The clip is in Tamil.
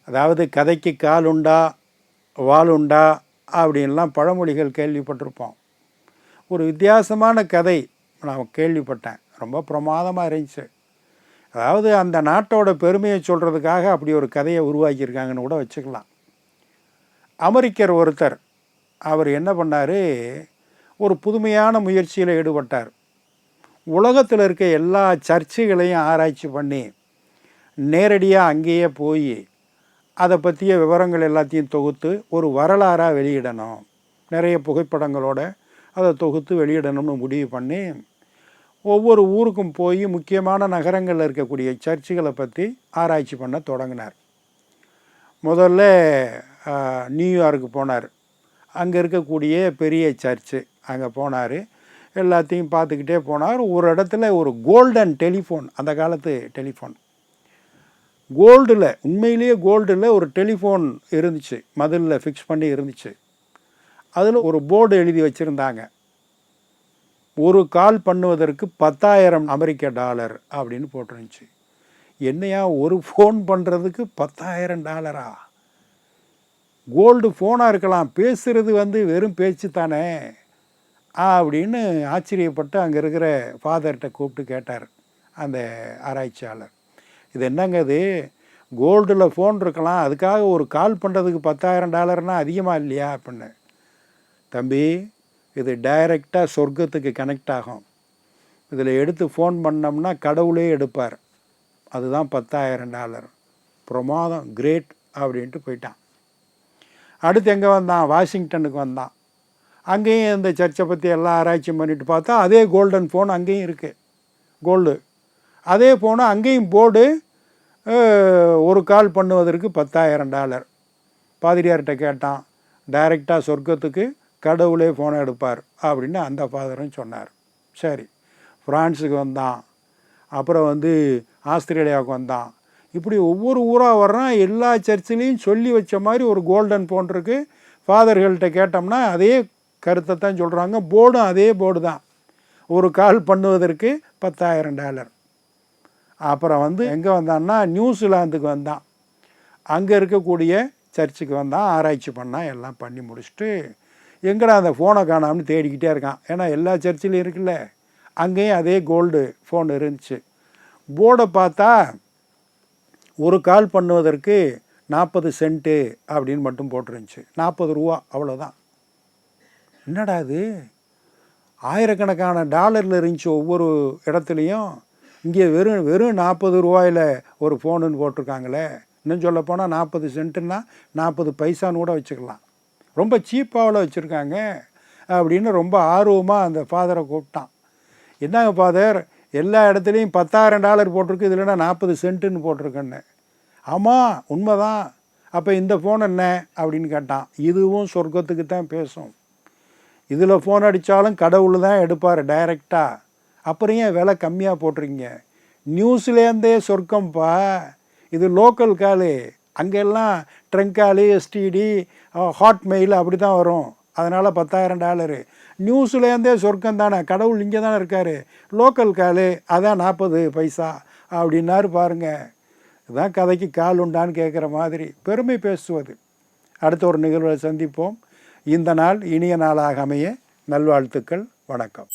அதாவது கதைக்கு கால் உண்டா வால் உண்டா அப்படின்லாம் பழமொழிகள் கேள்விப்பட்டிருப்போம். ஒரு வித்தியாசமான கதை நான் கேள்விப்பட்டேன். ரொம்ப பிரமாதமாக இருந்துச்சு. அதாவது அந்த நாட்டோட பெருமையை சொல்கிறதுக்காக அப்படி ஒரு கதையை உருவாக்கியிருக்காங்கன்னு கூட வச்சுக்கலாம். அமெரிக்கர் ஒருத்தர் அவர் என்ன பண்ணார், ஒரு புதுமையான முயற்சியில் ஈடுபட்டார். உலகத்தில் இருக்க எல்லா சர்ச்சுகளையும் ஆராய்ச்சி பண்ணி நேரடியாக அங்கேயே போய் அதை பற்றிய விவரங்கள் எல்லாத்தையும் தொகுத்து ஒரு வரலாறாக வெளியிடணும், நிறைய புகைப்படங்களோடு அதை தொகுத்து வெளியிடணும்னு முடிவு பண்ணி ஒவ்வொரு ஊருக்கும் போய் முக்கியமான நகரங்களில் இருக்கக்கூடிய சர்ச்சுகளை பற்றி ஆராய்ச்சி பண்ண தொடங்கினார். முதல்ல நியூயார்க்கு போனார். அங்கே இருக்கக்கூடிய பெரிய சர்ச்சு அங்கே போனார். எல்லாத்தையும் பார்த்துக்கிட்டே போனார். ஒரு இடத்துல ஒரு கோல்டன் டெலிஃபோன், அந்த காலத்து டெலிஃபோன், கோல்டில், உண்மையிலேயே கோல்டில் ஒரு டெலிஃபோன் இருந்துச்சு, மதிலில் ஃபிக்ஸ் பண்ணி இருந்துச்சு. அதில் ஒரு போர்டு எழுதி வச்சுருந்தாங்க, ஒரு கால் பண்ணுவதற்கு 10,000 அமெரிக்க டாலர் அப்படின்னு போட்டிருந்துச்சு. என்னையா ஒரு ஃபோன் பண்ணுறதுக்கு 10,000 டாலரா? கோல்டு ஃபோனாக இருக்கலாம், பேசுகிறது வெறும் பேச்சு தானே அப்படின்னு ஆச்சரியப்பட்டு அங்கே இருக்கிற ஃபாதர்கிட்ட கூப்பிட்டு கேட்டார் அந்த ஆராய்ச்சியாளர். இது என்னங்க இது, கோல்டில் ஃபோன் இருக்கலாம், அதுக்காக ஒரு கால் பண்ணுறதுக்கு 10,000 டாலர்னால் அதிகமாக இல்லையா அப்படின்னு. தம்பி, இது டைரெக்டாக சொர்க்கத்துக்கு கனெக்ட் ஆகும். இதில் எடுத்து ஃபோன் பண்ணோம்னா கடவுளே எடுப்பார். அதுதான் 10,000 டாலர். பிரமாதம், கிரேட் அப்படின்ட்டு போயிட்டான். அடுத்து எங்கே வந்தான்? வாஷிங்டனுக்கு வந்தான். அங்கேயும் இந்த சர்ச்சை பற்றி எல்லாம் ஆராய்ச்சி பண்ணிட்டு பார்த்தா அதே கோல்டன் ஃபோன் அங்கேயும் இருக்குது, கோல்டு. அதே ஃபோனு அங்கேயும் போர்டு, ஒரு கால் பண்ணுவதற்கு 10,000 டாலர். பாதிரியார்கிட்ட கேட்டான், டைரெக்டாக சொர்க்கத்துக்கு கடவுளே ஃபோனை எடுப்பார் அப்படின்னு அந்த ஃபாதரும் சொன்னார். சரி, ஃப்ரான்ஸுக்கு வந்தான், அப்புறம் ஆஸ்திரேலியாவுக்கு வந்தான். இப்படி ஒவ்வொரு ஊராக வர்றான். எல்லா சர்ச்சிலையும் சொல்லி வச்ச மாதிரி ஒரு கோல்டன் ஃபோன் இருக்குது. ஃபாதர்கள்ட்ட கேட்டோம்னா அதே கருத்தை தான் சொல்கிறாங்க. போர்டும் அதே போர்டு தான், ஒரு கால் பண்ணுவதற்கு 10,000 டாலர். அப்புறம் எங்கே வந்தான்னா நியூசிலாந்துக்கு வந்தான். அங்கே இருக்கக்கூடிய சர்ச்சுக்கு வந்தான், ஆராய்ச்சி பண்ணால் எல்லாம் பண்ணி முடிச்சுட்டு எங்கடா அந்த ஃபோனை காணாம்னு தேடிக்கிட்டே இருக்கான். ஏன்னா எல்லா சர்ச்சிலையும் இருக்குல்ல, அங்கேயும் அதே கோல்டு ஃபோன் இருந்துச்சு. போர்டை பார்த்தா ஒரு கால் பண்ணுவதற்கு 40 சென்ட்டு அப்படின்னு மட்டும் போட்டுருந்துச்சு. 40 ரூபா, அவ்வளோதான். என்னடா இது, ஆயிரக்கணக்கான டாலரில் இருந்துச்சு ஒவ்வொரு இடத்துலையும், இங்கே வெறும் 40 ரூபாயில் ஒரு ஃபோனுன்னு போட்டிருக்காங்களே. இன்னும் சொல்லப்போனால் 40 சென்ட்டுன்னா 40 பைசான்னு கூட வச்சுக்கலாம். ரொம்ப சீப்பாவில் வச்சுருக்காங்க அப்படின்னு ரொம்ப ஆர்வமாக அந்த ஃபாதரை கூப்பிட்டான். என்னங்க ஃபாதர், எல்லா இடத்துலையும் 10,000 டாலர் போட்டிருக்கு, இதுலன்னா 40 சென்ட்டுன்னு போட்டிருக்கேன்னு. ஆமாம், உண்மைதான். அப்போ இந்த ஃபோன் என்ன அப்படின்னு கேட்டான். இதுவும் சொர்க்கத்துக்கு தான் பேசும், இதில் ஃபோன் அடித்தாலும் கடவுள் தான் எடுப்பார் டைரெக்டாக. அப்புறம் ஏன் விலை கம்மியாக போட்டிருக்கீங்க? நியூஸ்லேருந்தே சொர்க்கம்ப்பா, இது லோக்கல் காலு. அங்கெல்லாம் ட்ரங்காலு, எஸ்டிடி, ஹாட்மெயில் அப்படி தான் வரும். அதனால் 10,000 டாலரு. நியூஸ்லேருந்தே சொர்க்கம் தானே, கடவுள் இங்கே தானே இருக்கார். லோக்கல் காலு அதான் 40 பைசா அப்படின்னாரு பாருங்கள். இதுதான் கதைக்கு கால் உண்டான்னு கேட்குற மாதிரி பெருமை பேசுவது. அடுத்த ஒரு நிகழ்வை சந்திப்போம். இந்த நாள் இனிய நாளாக அமைய நல்வாழ்த்துக்கள். வணக்கம்.